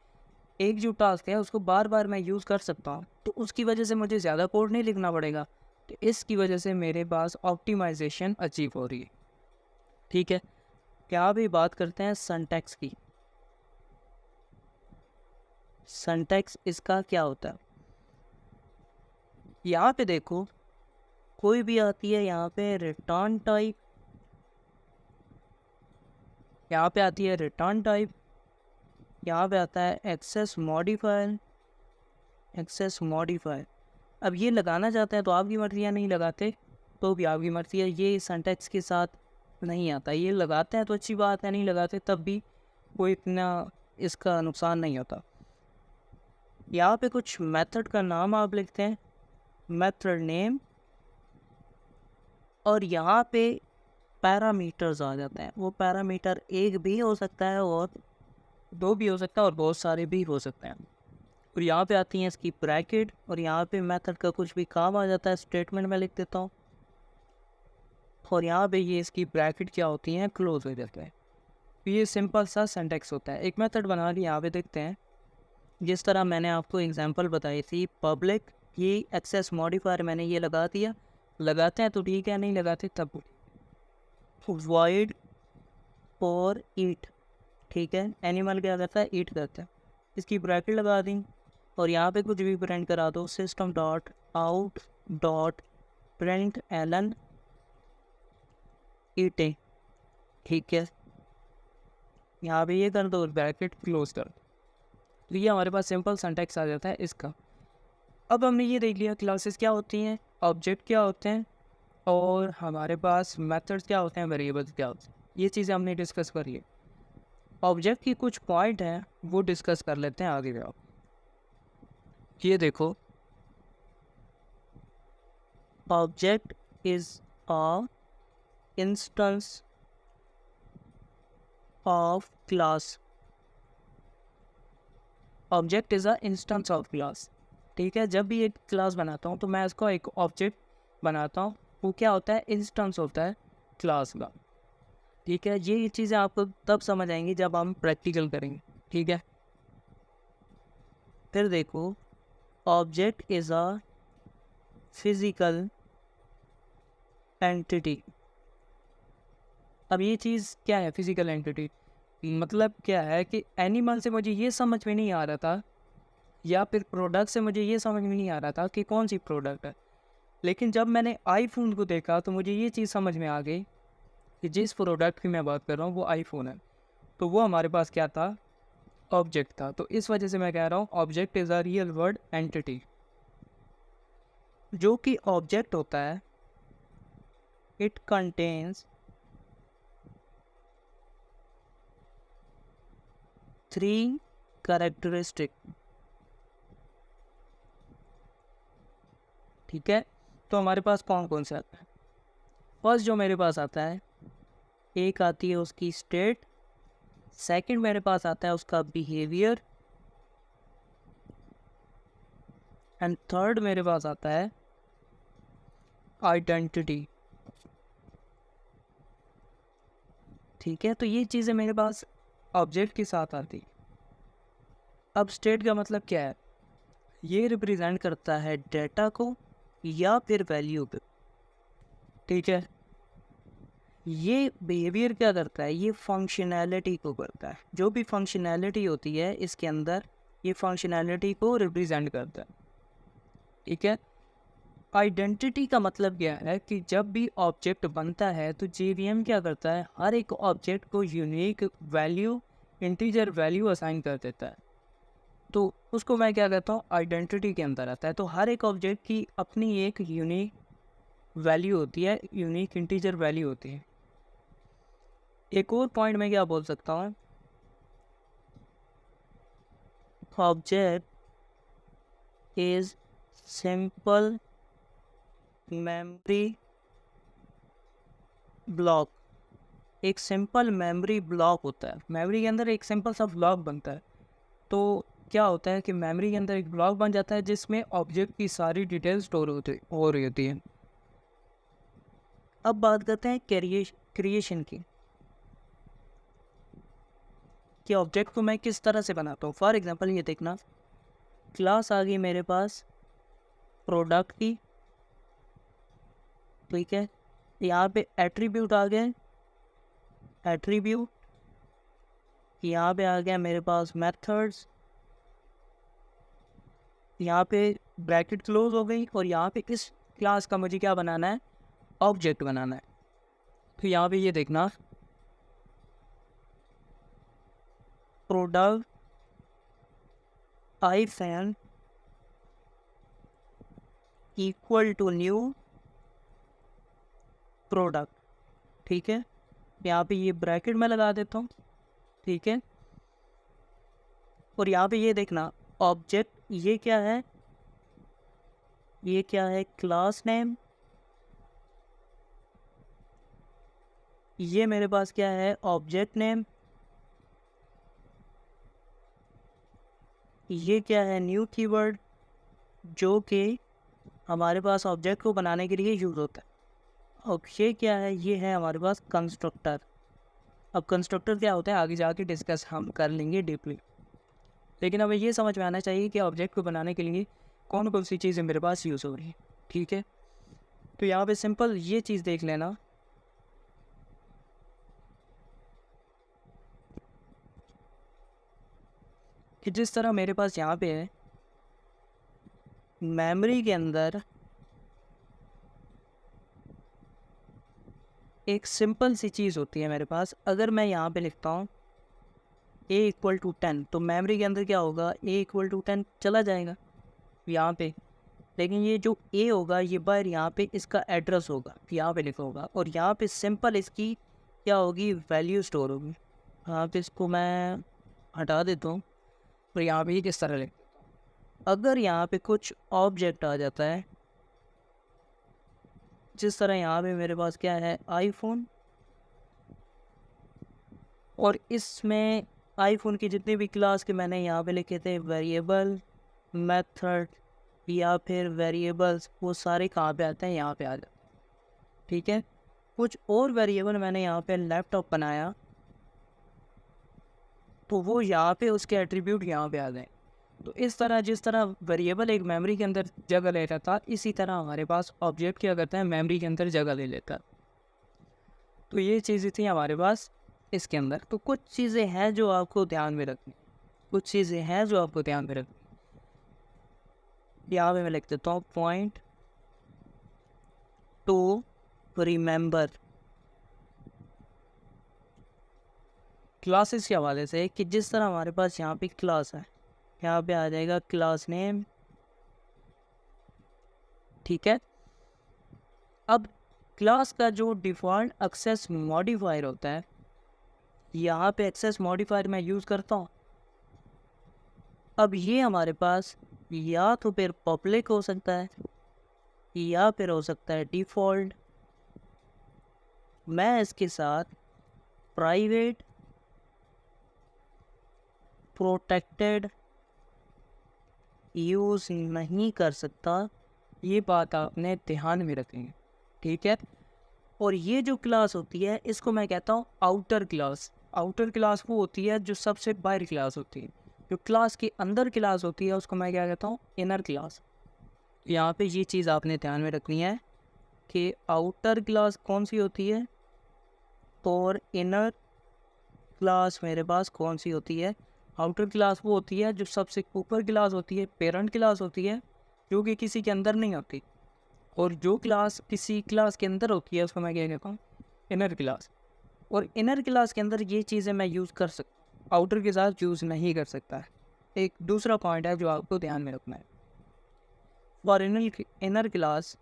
[SPEAKER 1] एक जो टास्क है उसको बार बार मैं यूज़ कर सकता हूँ, तो उसकी वजह से मुझे ज़्यादा कोड नहीं लिखना पड़ेगा। तो इसकी वजह से मेरे पास ऑप्टिमाइजेशन अचीव हो रही है, ठीक है। यहाँ भी बात करते हैं सिंटैक्स की। सिंटैक्स इसका क्या होता है, यहाँ पे देखो कोई भी आती है, यहाँ पे रिटर्न टाइप, यहाँ पे आती है रिटर्न टाइप, यहाँ पे आता है एक्सेस मॉडिफायर, एक्सेस मॉडिफायर। अब ये लगाना चाहते हैं तो आपकी मर्जी है, नहीं लगाते तो भी आपकी मर्जी है। ये सिंटैक्स के साथ नहीं आता, ये लगाते हैं तो अच्छी बात है, नहीं लगाते तब भी कोई इतना इसका नुकसान नहीं होता। यहाँ पे कुछ मेथड का नाम आप लिखते हैं, मेथड नेम, और यहाँ पे पैरामीटर्स आ जाते हैं। वो पैरामीटर एक भी हो सकता है और दो भी हो सकता है और बहुत सारे भी हो सकते हैं। और यहाँ पे आती हैं इसकी ब्रैकेट, और यहाँ पे मेथड का कुछ भी काम आ जाता है, स्टेटमेंट में लिख देता हूँ, और यहाँ पे ये इसकी ब्रैकेट क्या होती हैं, क्लोज हो जाता है। तो ये सिंपल सा सिंटैक्स होता है। एक मेथड बना ली, यहाँ पे देखते हैं जिस तरह मैंने आपको एग्जांपल बताई थी, पब्लिक, ये एक्सेस मॉडिफायर मैंने ये लगा दिया, लगाते हैं तो ठीक है, नहीं लगाते तब वॉइड फॉर ईट, ठीक है, एनिमल क्या करता है, ईट करता है, इसकी ब्रैकेट लगा दी, और यहाँ पे कुछ भी प्रिंट करा दो, system dot out dot println ईटे, ठीक है, यहाँ पे ये कर दो, ब्रैकेट क्लोज कर। तो ये हमारे पास सिंपल सिंटैक्स आ जाता है इसका। अब हमने ये देख लिया क्लासेस क्या होती हैं, ऑब्जेक्ट क्या होते हैं, और हमारे पास मेथड्स क्या होते हैं, वेरिएबल्स क्या होते हैं, ये चीज़ें हमने डिस्कस कर ली। ऑब्जेक्ट की कुछ पॉइंट हैं वो डिस्कस कर लेते हैं आगे जाओ। ये देखो, object is a instance of class, object is a instance of class, ठीक है। जब भी एक क्लास बनाता हूँ तो मैं इसको एक ऑब्जेक्ट बनाता हूँ, वो क्या होता है, इंस्टेंस होता है क्लास का, ठीक है। ये चीज़ें आपको तब समझ आएंगी जब हम प्रैक्टिकल करेंगे, ठीक है। फिर देखो, object is a physical entity. अब ये चीज़ क्या है, फिजिकल एंटिटी मतलब क्या है कि एनिमल से मुझे ये समझ में नहीं आ रहा था, या फिर प्रोडक्ट से मुझे ये समझ में नहीं आ रहा था कि कौन सी प्रोडक्ट है, लेकिन जब मैंने आईफोन को देखा तो मुझे ये चीज़ समझ में आ गई कि जिस प्रोडक्ट की मैं बात कर रहा हूँ वो आईफोन है। तो वो हमारे पास क्या था, ऑब्जेक्ट था। तो इस वजह से मैं कह रहा हूँ object is a real word entity. जो कि ऑब्जेक्ट होता है, इट कंटेन्स 3 कैरेक्टरिस्टिक, ठीक है। तो हमारे पास कौन कौन से आता है, फर्स्ट जो मेरे पास आता है, एक आती है उसकी स्टेट, सेकंड मेरे पास आता है उसका बिहेवियर, एंड थर्ड मेरे पास आता है आइडेंटिटी, ठीक है। तो ये चीज़ें मेरे पास ऑब्जेक्ट के साथ आती। अब स्टेट का मतलब क्या है, ये रिप्रेजेंट करता है डेटा को या फिर वैल्यू को, ठीक है। ये बिहेवियर क्या करता है, ये फंक्शनैलिटी को करता है, जो भी फंक्शनैलिटी होती है इसके अंदर ये फंक्शनैलिटी को रिप्रेजेंट करता है, ठीक है। आइडेंटिटी का मतलब क्या है कि जब भी ऑब्जेक्ट बनता है तो जेवीएम क्या करता है, हर एक ऑब्जेक्ट को unique value, integer value assign कर देता है। तो उसको मैं क्या कहता हूँ, आइडेंटिटी के अंदर आता है। तो हर एक ऑब्जेक्ट की अपनी एक यूनिक वैल्यू होती है, यूनिक इंटीजर वैल्यू होती है। एक और पॉइंट मैं क्या बोल सकता हूँ, object is simple memory block. एक सिंपल मेमोरी ब्लॉक होता है, मेमोरी के अंदर एक सिंपल सा ब्लॉक बनता है। तो क्या होता है कि मेमोरी के अंदर एक ब्लॉक बन जाता है जिसमें ऑब्जेक्ट की सारी डिटेल स्टोर हो रही होती है। अब बात करते हैं क्रिएशन की, कि ऑब्जेक्ट को मैं किस तरह से बनाता हूँ। फॉर एग्जांपल ये देखना, क्लास आ गई मेरे पास प्रोडक्ट की, ठीक है। यहाँ पे एट्रीब्यूट आ गए, एट्रीब्यूट, यहाँ पे आ गया मेरे पास मेथड्स, यहाँ पे ब्रैकेट क्लोज हो गई, और यहाँ पे इस क्लास का मुझे क्या बनाना है, ऑब्जेक्ट बनाना है। तो यहाँ पे ये देखना, प्रोडक्ट आईफैन इक्वल टू न्यू प्रोडक्ट, ठीक है। यहाँ पे ये ब्रैकेट में लगा देता हूँ, ठीक है। और यहाँ पे ये देखना ऑब्जेक्ट, ये क्या है, ये क्या है, क्लास नेम, ये मेरे पास क्या है, ऑब्जेक्ट नेम, ये क्या है, न्यू कीवर्ड, जो कि हमारे पास ऑब्जेक्ट को बनाने के लिए यूज़ होता है। और ये क्या है, ये है हमारे पास कंस्ट्रक्टर। अब कंस्ट्रक्टर क्या होता है आगे जाके डिस्कस हम कर लेंगे डीपली, लेकिन हमें ये समझ में आना चाहिए कि ऑब्जेक्ट को बनाने के लिए कौन कौन सी चीज़ें मेरे पास यूज़ हो रही हैं, ठीक है। तो यहाँ पे सिंपल ये चीज़ देख लेना, कि जिस तरह मेरे पास यहाँ पे है मेमोरी के अंदर एक सिंपल सी चीज़ होती है मेरे पास। अगर मैं यहाँ पे लिखता हूँ a इक्वल टू 10, तो मेमोरी के अंदर क्या होगा, a इक्वल टू 10 चला जाएगा यहाँ पे। लेकिन ये जो a होगा ये बाहर यहाँ पे इसका एड्रेस होगा, यहाँ पे लिखा होगा, और यहाँ पे सिंपल इसकी क्या होगी, वैल्यू स्टोर होगी। यहाँ पे इसको मैं हटा देता हूँ, और यहाँ पे ये किस तरह लिख, अगर यहाँ पे कुछ ऑब्जेक्ट आ जाता है, जिस तरह यहाँ पे मेरे पास क्या है, आईफोन, और इसमें आईफोन की जितने भी क्लास के मैंने यहाँ पे लिखे थे, वेरिएबल, मेथड या फिर वेरिएबल्स, वो सारे कहाँ पे आते हैं, यहाँ पे आ जाते हैं, ठीक है। कुछ और वेरिएबल मैंने यहाँ पे लैपटॉप बनाया, तो वो यहाँ पे उसके एट्रीब्यूट यहाँ पे आ गए। तो इस तरह जिस तरह वेरिएबल एक मेमोरी के अंदर जगह लेता था, इसी तरह हमारे पास ऑब्जेक्ट क्या करता है, मेमोरी के अंदर जगह ले लेता। तो ये चीज़ें थी हमारे पास इसके अंदर। तो कुछ चीज़ें हैं जो आपको ध्यान में रखनी, कुछ चीज़ें हैं जो आपको ध्यान में रखनी। यहाँ पे मैं लिख देता हूँ पॉइंट टू रिमेंबर, क्लासेस के हवाले से, कि जिस तरह हमारे पास यहाँ पे क्लास है, यहाँ पे आ जाएगा क्लास नेम, ठीक है। अब क्लास का जो डिफ़ॉल्ट एक्सेस मॉडिफायर होता है, यहाँ पे एक्सेस मॉडिफायर मैं यूज़ करता हूँ। अब ये हमारे पास या तो फिर पब्लिक हो सकता है या फिर हो सकता है डिफ़ॉल्ट। मैं इसके साथ प्राइवेट, प्रोटेक्टेड यूज़ नहीं कर सकता, ये बात आपने ध्यान में रखेंगे, ठीक है। और ये जो क्लास होती है इसको मैं कहता हूँ आउटर क्लास। आउटर क्लास वो होती है जो सबसे बाहर क्लास होती है, जो क्लास के अंदर क्लास होती है उसको मैं क्या कहता हूँ, इनर क्लास। यहाँ पे ये चीज़ आपने ध्यान में रखनी है कि आउटर क्लास कौन सी होती है और इनर क्लास मेरे पास कौन सी होती है। आउटर क्लास वो होती है जो सबसे ऊपर क्लास होती है, पेरेंट क्लास होती है, जो कि किसी के अंदर नहीं होती। और जो क्लास किसी क्लास के अंदर होती है उसको मैं क्या कहता हूँ, इनर क्लास। और इनर क्लास के अंदर ये चीज़ें मैं यूज़ कर सकता हूँ, आउटर के साथ यूज़ नहीं कर सकता है। एक दूसरा पॉइंट है जो आपको ध्यान में रखना है, for inner class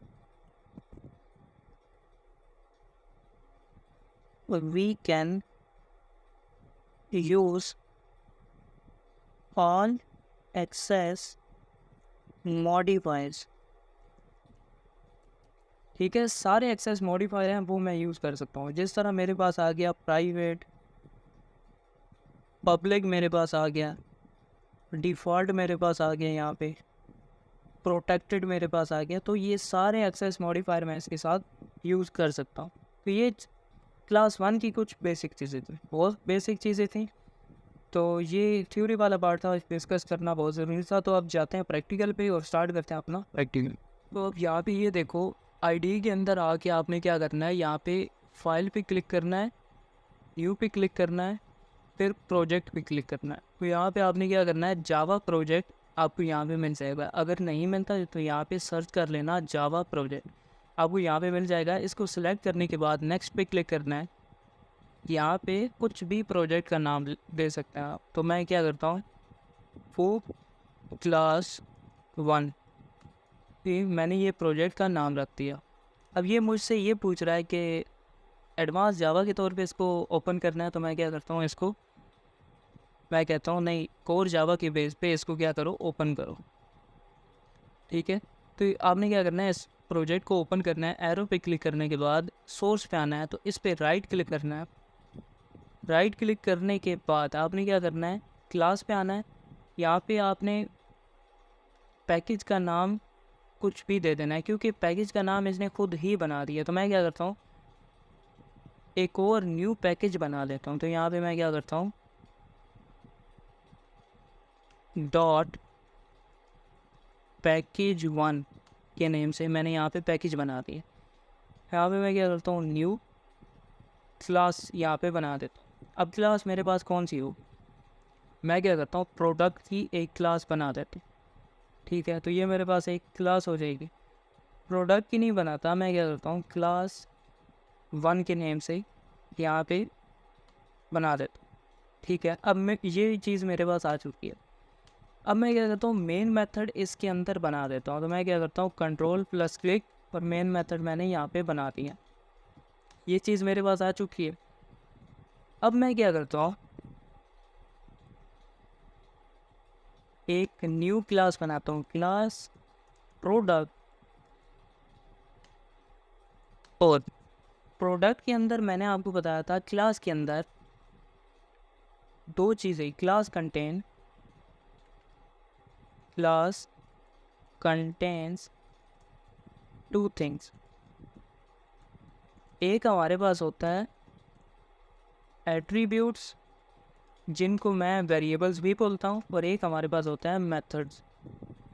[SPEAKER 1] we can use all access modifiers, ठीक है। सारे एक्सेस मॉडिफायर हैं वो मैं यूज़ कर सकता हूँ। जिस तरह मेरे पास आ गया प्राइवेट, पब्लिक मेरे पास आ गया, डिफ़ॉल्ट मेरे पास आ गया, यहाँ पे प्रोटेक्टेड मेरे पास आ गया, तो ये सारे एक्सेस मॉडिफायर मैं इसके साथ यूज़ कर सकता हूँ। तो ये क्लास 1 की कुछ बेसिक चीज़ें थी, बहुत बेसिक चीज़ें थी। तो ये थ्योरी वाला पार्ट था, डिस्कस करना बहुत ज़रूरी था। तो अब जाते हैं प्रैक्टिकल पे और स्टार्ट करते हैं अपना प्रैक्टिकल। तो अब यहाँ पे ये देखो, आईडी के अंदर आके आपने क्या करना है, यहाँ पे फाइल पे क्लिक करना है, न्यू पे क्लिक करना है, फिर प्रोजेक्ट पे क्लिक करना है। तो यहाँ पे आपने क्या करना है, जावा प्रोजेक्ट आपको यहाँ पे मिल जाएगा। अगर नहीं मिलता तो यहाँ पे सर्च कर लेना जावा प्रोजेक्ट, आपको यहाँ पे मिल जाएगा। इसको सिलेक्ट करने के बाद नेक्स्ट पे क्लिक करना है। यहाँ पे कुछ भी प्रोजेक्ट का नाम दे सकते हैं आप। तो मैं क्या करता हूँ, वो क्लास 1, फिर मैंने ये प्रोजेक्ट का नाम रख दिया। अब ये मुझसे ये पूछ रहा है कि एडवांस जावा के तौर पे इसको ओपन करना है। तो मैं क्या करता हूँ, इसको मैं कहता हूँ नहीं, कोर जावा के बेस पे इसको क्या करो, ओपन करो। ठीक है, तो आपने क्या करना है, इस प्रोजेक्ट को ओपन करना है। एरो पे क्लिक करने के बाद सोर्स पे आना है, तो इस पे राइट क्लिक करना है। राइट क्लिक करने के बाद आपने क्या करना है, क्लास पे आना है। यहाँ पे आपने पैकेज का नाम कुछ भी दे देना है, क्योंकि पैकेज का नाम इसने खुद ही बना दिया। तो मैं क्या करता हूँ, एक और न्यू पैकेज बना लेता हूँ। तो यहाँ पे मैं क्या करता हूँ, डॉट पैकेज 1 के नेम से मैंने यहाँ पे पैकेज बना दिया। यहाँ पे मैं क्या करता हूँ, न्यू क्लास यहाँ पे बना देता हूँ। अब क्लास मेरे पास कौन सी हो, मैं क्या करता हूँ, प्रोडक्ट की एक क्लास बना देते। ठीक है, तो ये मेरे पास एक क्लास हो जाएगी। प्रोडक्ट की नहीं बनाता, मैं क्या करता हूँ, क्लास 1 के नेम से यहाँ पे बना देता हूँ। ठीक है, अब मैं ये चीज़ मेरे पास आ चुकी है। अब मैं क्या करता हूँ, मेन मेथड इसके अंदर बना देता हूँ। तो मैं क्या करता हूँ, कंट्रोल प्लस क्लिक, और मेन मेथड मैंने यहाँ पे बना दिया। ये चीज़ मेरे पास आ चुकी है। अब मैं क्या करता हूँ, एक न्यू क्लास बनाता हूँ, क्लास प्रोडक्ट। और प्रोडक्ट के अंदर मैंने आपको बताया था, क्लास के अंदर दो चीज़ें, क्लास कंटेन्स टू थिंग्स। एक हमारे पास होता है एट्रीब्यूट्स, जिनको मैं वेरिएबल्स भी बोलता हूँ, और एक हमारे पास होता है मेथड्स।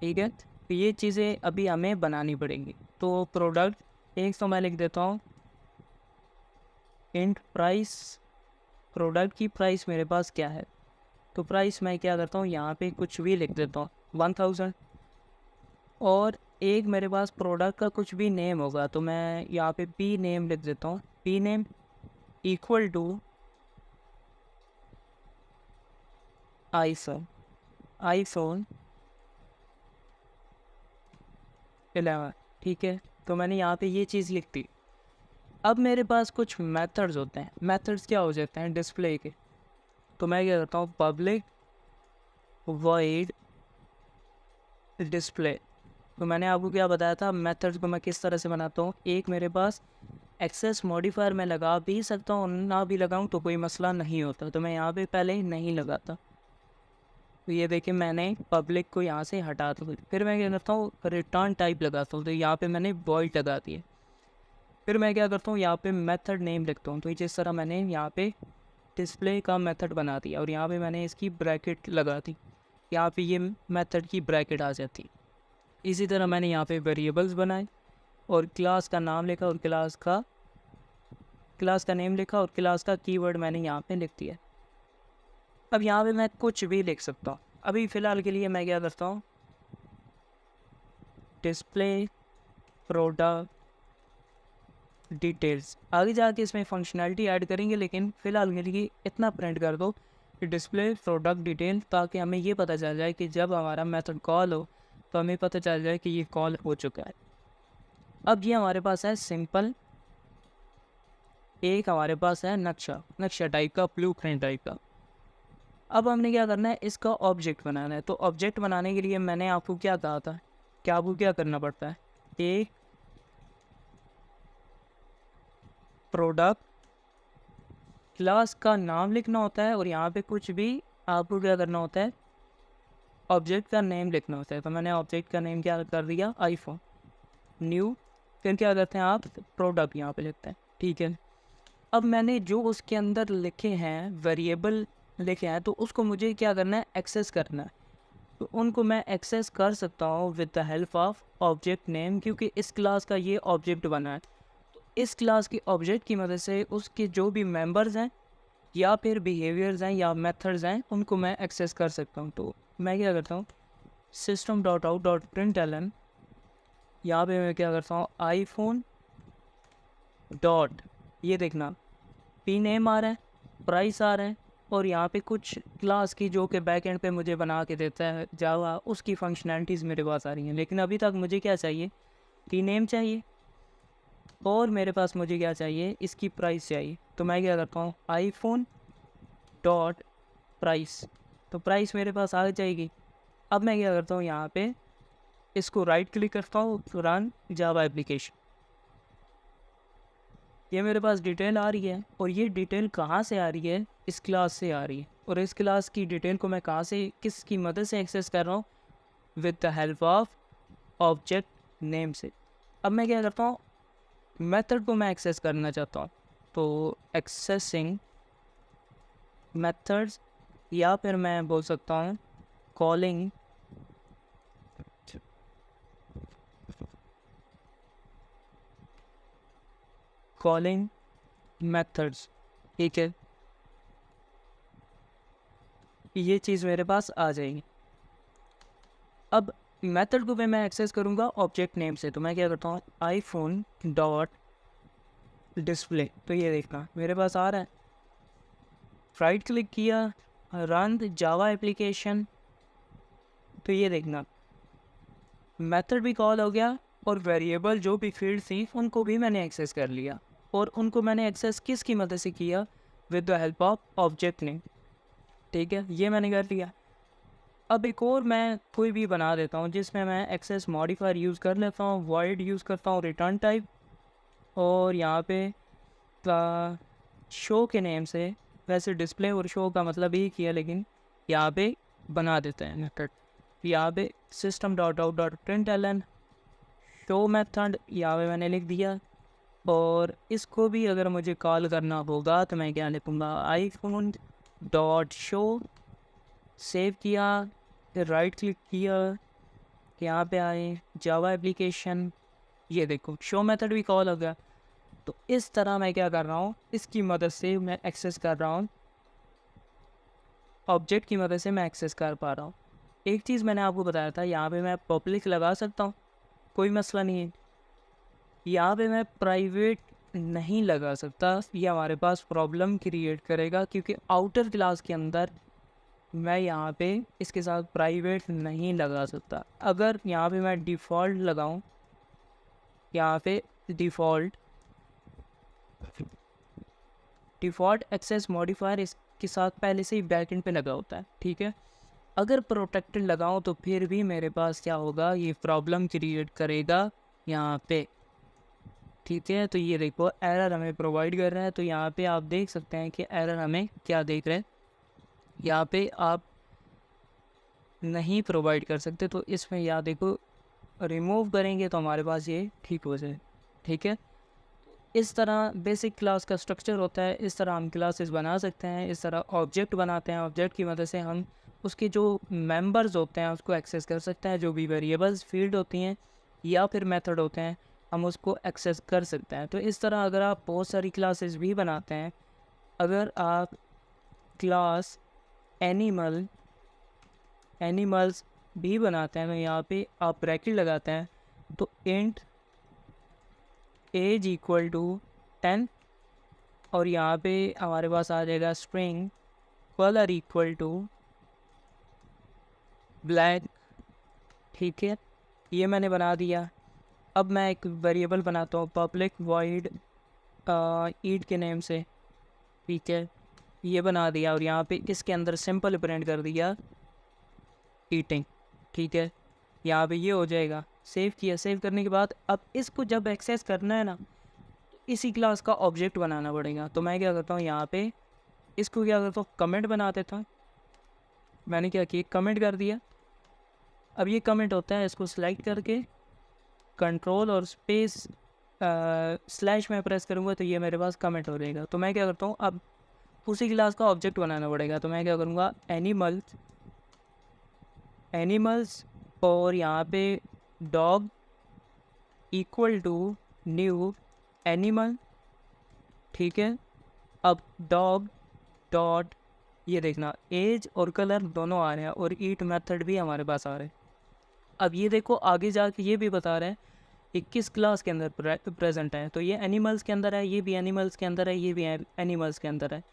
[SPEAKER 1] ठीक है, तो ये चीज़ें अभी हमें बनानी पड़ेंगी। तो प्रोडक्ट एक तो मैं लिख देता हूँ इंट प्राइस। प्रोडक्ट की प्राइस मेरे पास क्या है, तो प्राइस मैं क्या करता हूँ, यहाँ पे कुछ भी लिख देता हूँ, 1000। और एक मेरे पास प्रोडक्ट का कुछ भी नेम होगा, तो मैं यहाँ पे पी नेम लिख देता हूँ। P name equal to iPhone 11। ठीक है, तो मैंने यहाँ पे ये चीज़ लिख दी। अब मेरे पास कुछ मेथड्स होते हैं। मेथड्स क्या हो जाते हैं, डिस्प्ले के। तो मैं क्या करता हूँ, पब्लिक वॉइड डिस्प्ले। तो मैंने आपको क्या बताया था, मेथड्स को मैं किस तरह से बनाता हूँ। एक मेरे पास एक्सेस मॉडिफायर मैं लगा भी सकता हूँ, ना भी लगाऊँ तो कोई मसला नहीं होता। तो मैं यहाँ पे पहले ही नहीं लगाता। तो ये देखिए, मैंने पब्लिक को यहाँ से हटा दूँ। फिर मैं क्या करता हूँ, रिटर्न टाइप लगाता हूँ। तो यहाँ पे मैंने वॉइड लगा दिया। फिर मैं क्या करता हूँ, यहाँ पे मेथड नेम लिखता हूँ। तो जिस तरह मैंने यहाँ पे डिस्प्ले का मेथड बना दिया, और यहाँ पे मैंने इसकी ब्रैकेट लगा दी। यहाँ पे ये मेथड की ब्रैकेट आ जाती। इसी तरह मैंने यहाँ पे वेरिएबल्स बनाए, और क्लास का नाम लिखा, और क्लास का नेम लिखा, और क्लास का कीवर्ड मैंने यहाँ पे लिख दिया। अब यहाँ पे मैं कुछ भी लिख सकता हूँ। अभी फ़िलहाल के लिए मैं क्या करता हूँ, डिस्प्ले प्रोडक्ट डिटेल्स। आगे जाके इसमें फंक्शनैलिटी ऐड करेंगे, लेकिन फ़िलहाल के लिए इतना प्रिंट कर दो कि डिस्प्ले प्रोडक्ट डिटेल, ताकि हमें ये पता चल जाए कि जब हमारा मेथड कॉल हो तो हमें पता चल जाए कि ये कॉल हो चुका है। अब ये हमारे पास है सिंपल, एक हमारे पास है नक्शा टाइप का, ब्लूप्रिंट टाइप का। अब हमने क्या करना है, इसका ऑब्जेक्ट बनाना है। तो ऑब्जेक्ट बनाने के लिए मैंने आपको क्या कहा था, कि आपको क्या करना पड़ता है, एक प्रोडक्ट क्लास का नाम लिखना होता है, और यहाँ पे कुछ भी आपको क्या करना होता है, ऑब्जेक्ट का नेम लिखना होता है। तो मैंने ऑब्जेक्ट का नेम क्या कर दिया, आईफोन न्यू। फिर क्या करते हैं आप, प्रोडक्ट यहाँ पे लिखते हैं। ठीक है, अब मैंने जो उसके अंदर लिखे हैं, वेरिएबल लिखे हैं, तो उसको मुझे क्या करना है, एक्सेस करना है। तो उनको मैं एक्सेस कर सकता हूँ with the help of object name, क्योंकि इस क्लास का ये ऑब्जेक्ट बना है। तो इस क्लास के ऑब्जेक्ट की मदद से उसके जो भी मेंबर्स हैं या फिर बिहेवियर्स हैं या मेथड्स हैं उनको मैं एक्सेस कर सकता हूँ। तो मैं क्या करता हूँ, system dot out dot println, यहाँ पर मैं क्या करता हूँ, आईफोन डॉट, ये देखना पी नेम आ रहा है, प्राइस आ रहा है, और यहाँ पे कुछ क्लास की जो कि बैक एंड पे मुझे बना के देता है जावा, उसकी फंक्शनैलिटीज़ मेरे पास आ रही हैं। लेकिन अभी तक मुझे क्या चाहिए, पी नेम चाहिए, और मेरे पास मुझे क्या चाहिए, इसकी प्राइस चाहिए। तो मैं क्या करता हूँ, आईफोन डॉट प्राइस, तो प्राइस मेरे पास आ जाएगी। अब मैं क्या करता हूँ, यहाँ पे इसको राइट क्लिक करता हूँ, रन जावा एप्लीकेशन, ये मेरे पास डिटेल आ रही है। और ये डिटेल कहाँ से आ रही है, इस क्लास से आ रही है। और इस क्लास की डिटेल को मैं कहाँ से, किसकी मदद से एक्सेस कर रहा हूँ, with the help of object name से। अब मैं क्या करता हूँ, मेथड को मैं एक्सेस करना चाहता हूँ, तो एक्सेसिंग मेथड्स, या फिर मैं बोल सकता हूँ कॉलिंग मेथड्स, ठीक है, ये चीज़ मेरे पास आ जाएगी। अब मेथड को मैं एक्सेस करूँगा ऑब्जेक्ट नेम से, तो मैं क्या करता हूँ, आईफोन डॉट डिस्प्ले, तो ये देखना मेरे पास आ रहा है, राइट क्लिक किया, रन जावा एप्लीकेशन, तो ये देखना मेथड भी कॉल हो गया, और वेरिएबल जो भी फील्ड थी उनको भी मैंने एक्सेस कर लिया। और उनको मैंने एक्सेस किसकी मदद से किया, with the help of object name, ठीक है, ये मैंने कर लिया। अब एक और मैं कोई भी बना देता हूँ जिसमें मैं एक्सेस मॉडिफायर यूज़ कर लेता हूँ, वॉइड यूज़ करता हूँ, रिटर्न टाइप, और यहाँ पे शो के नेम से, वैसे डिस्प्ले और शो का मतलब ही किया, लेकिन यहाँ पे बना देते हैं मेथड। यहाँ पे system dot out dot println show method यहाँ पे मैंने लिख दिया। और इसको भी अगर मुझे कॉल करना होगा तो मैं क्या लिखूँगा, आईफोन डॉट शो, सेव किया, फिर राइट क्लिक किया, यहाँ पे आए जावा एप्लीकेशन, ये देखो शो मेथड भी कॉल हो गया। तो इस तरह मैं क्या कर रहा हूँ, इसकी मदद से मैं एक्सेस कर रहा हूँ, ऑब्जेक्ट की मदद से मैं एक्सेस कर पा रहा हूँ। एक चीज़ मैंने आपको बताया था, यहाँ पे मैं पब्लिक लगा सकता हूँ, कोई मसला नहीं है। यहाँ पे मैं प्राइवेट नहीं लगा सकता, ये हमारे पास प्रॉब्लम क्रिएट करेगा, क्योंकि आउटर क्लास के अंदर मैं यहाँ पे इसके साथ प्राइवेट नहीं लगा सकता। अगर यहाँ पे मैं डिफ़ॉल्ट लगाऊँ, यहाँ पे डिफ़ॉल्ट एक्सेस मॉडिफायर इसके साथ पहले से ही बैकएंड पे लगा होता है, ठीक है। अगर प्रोटेक्टेड लगाऊँ तो फिर भी मेरे पास क्या होगा, ये प्रॉब्लम क्रिएट करेगा यहाँ पे, ठीक है। तो ये देखो एरर हमें प्रोवाइड कर रहा है। तो यहाँ पे आप देख सकते हैं कि एरर हमें क्या देख रहे हैं, यहाँ पे आप नहीं प्रोवाइड कर सकते, तो इसमें यहाँ देखो रिमूव करेंगे तो हमारे पास ये ठीक हो जाए, ठीक है। इस तरह बेसिक क्लास का स्ट्रक्चर होता है, इस तरह हम क्लासेस बना सकते हैं, इस तरह ऑब्जेक्ट बनाते हैं, ऑब्जेक्ट की मदद से हम उसके जो मेंबर्स होते हैं उसको एक्सेस कर सकते हैं, जो भी वेरिएबल्स फील्ड होती हैं या फिर मेथड होते हैं हम उसको एक्सेस कर सकते हैं। तो इस तरह अगर आप बहुत सारी क्लासेस भी बनाते हैं, अगर आप क्लास एनिमल्स भी बनाते हैं, तो यहाँ पे आप ब्रैकेट लगाते हैं, तो इंट एज इक्वल टू 10, और यहाँ पे हमारे पास आ जाएगा string colour equal to black, ठीक है, ये मैंने बना दिया। अब मैं एक वेरिएबल बनाता हूँ पब्लिक वॉइड ईट के नेम से, ठीक है, ये बना दिया, और यहाँ पे इसके अंदर सिंपल प्रिंट कर दिया ईटिंग, ठीक है, यहाँ पे ये हो जाएगा। सेव किया, सेव करने के बाद अब इसको जब एक्सेस करना है ना, इसी क्लास का ऑब्जेक्ट बनाना पड़ेगा। तो मैं क्या करता हूँ, यहाँ पे इसको क्या करता हूँ, कमेंट बना देता हूँ। मैंने क्या किया, कमेंट कर दिया। अब ये कमेंट होता है, इसको सिलेक्ट करके कंट्रोल और स्पेस स्लैश में प्रेस करूँगा तो ये मेरे पास कमेंट हो जाएगा। तो मैं क्या करता हूँ, अब उसी क्लास का ऑब्जेक्ट बनाना पड़ेगा। तो मैं क्या करूँगा, एनिमल्स और यहाँ पे dog equal to new animal, ठीक है। अब डॉग डॉट, ये देखना एज और कलर दोनों आ रहे हैं और ईट मेथड भी हमारे पास आ रहे हैं। अब ये देखो आगे जाके ये भी बता रहे हैं कि किस क्लास के अंदर प्रेजेंट है, तो ये एनिमल्स के अंदर है, ये भी एनिमल्स के अंदर है, ये भी एनिमल्स के अंदर है।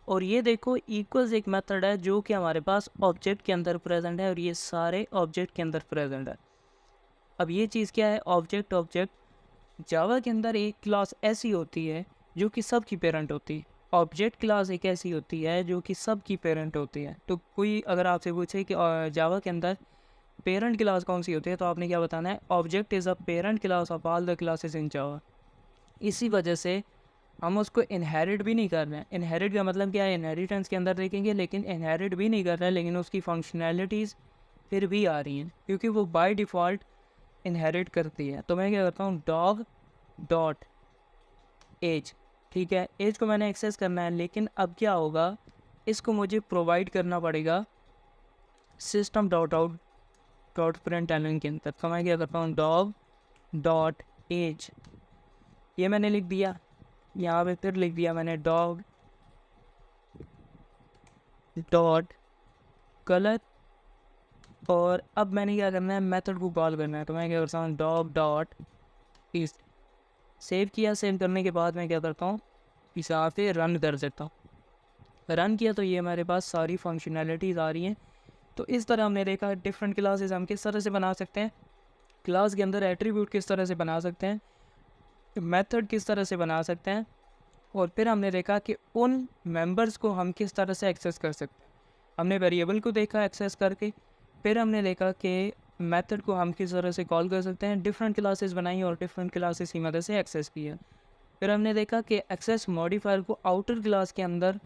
[SPEAKER 1] और ये देखो इक्वल्स एक मेथड है जो कि हमारे पास ऑब्जेक्ट के अंदर प्रेजेंट है और ये सारे ऑब्जेक्ट के अंदर प्रेजेंट है। अब ये चीज़ क्या है, ऑब्जेक्ट जावा के अंदर एक क्लास ऐसी होती है जो कि सब की पेरेंट होती है। ऑब्जेक्ट क्लास एक ऐसी होती है जो कि सब की पेरेंट होती है। तो कोई अगर आपसे पूछे कि जावा के अंदर पेरेंट क्लास कौन सी होती है, तो आपने क्या बताना है, object is a parent class of all the classes in Java. इसी वजह से हम उसको इनहेरिट भी नहीं कर रहे हैं। इनहेरिट का मतलब क्या है, इनहेरिटेंस के अंदर देखेंगे, लेकिन इनहेरिट भी नहीं कर रहे हैं, लेकिन उसकी फंक्शनैलिटीज़ फिर भी आ रही हैं क्योंकि वो बाय डिफ़ॉल्ट इनहेरिट करती है। तो मैं क्या करता हूँ, डॉग डॉट एज, ठीक है, एज को मैंने एक्सेस करना है, लेकिन अब क्या होगा, इसको मुझे प्रोवाइड करना पड़ेगा system dot out dot println के अंदर। तो मैं क्या करता हूँ, डॉग डॉट एज, ये मैंने लिख दिया, यहाँ पे फिर लिख दिया मैंने डॉग डॉट कलर, और अब मैंने क्या करना है, मेथड को कॉल करना है। तो मैं क्या करता हूँ, डॉग डॉट इस, सेव किया, सेव करने के बाद मैं क्या करता हूँ, इस यहाँ पे रन कर सकता हूँ। रन किया तो ये हमारे पास सारी फंक्शनैलिटीज़ आ रही हैं। तो इस तरह हमने देखा डिफरेंट क्लासेस हम किस तरह से बना सकते हैं, क्लास के अंदर एट्रीब्यूट किस तरह से बना सकते हैं, मेथड किस तरह से बना सकते हैं, और फिर हमने देखा कि उन मेंबर्स को हम किस तरह से एक्सेस कर सकते हैं। हमने वेरिएबल को देखा एक्सेस करके, फिर हमने देखा कि मेथड को हम किस तरह से कॉल कर सकते हैं, डिफरेंट क्लासेस बनाई और डिफरेंट क्लासेस की मदद से एक्सेस किया। फिर हमने देखा कि एक्सेस मॉडिफायर को आउटर क्लास के अंदर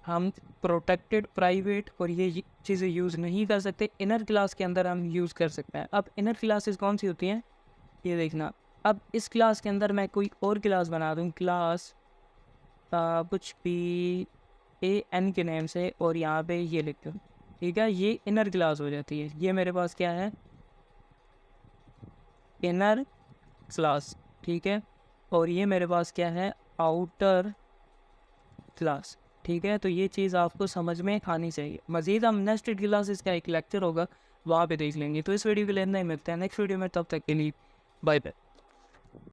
[SPEAKER 1] हम प्रोटेक्टेड, प्राइवेट और ये चीज़ें यूज़ नहीं कर सकते, इनर क्लास के अंदर हम यूज़ कर सकते हैं। अब इनर क्लासेस कौन सी होती हैं, ये देखना। अब इस क्लास के अंदर मैं कोई और क्लास बना दूँ, क्लास कुछ भी AN के नेम से, और यहाँ पे ये लिख दूँ, ठीक है, ये इनर क्लास हो जाती है। ये मेरे पास क्या है, इनर क्लास, ठीक है, और ये मेरे पास क्या है, आउटर क्लास, ठीक है। तो ये चीज़ आपको समझ में आनी चाहिए। मज़ीद हम नेक्स्ट क्लासेस का एक लेक्चर होगा, वहाँ पे देख लेंगे। तो इस वीडियो के लिए इतना ही, मिलते हैं नेक्स्ट वीडियो में, तब तक के लिए बाय बाय।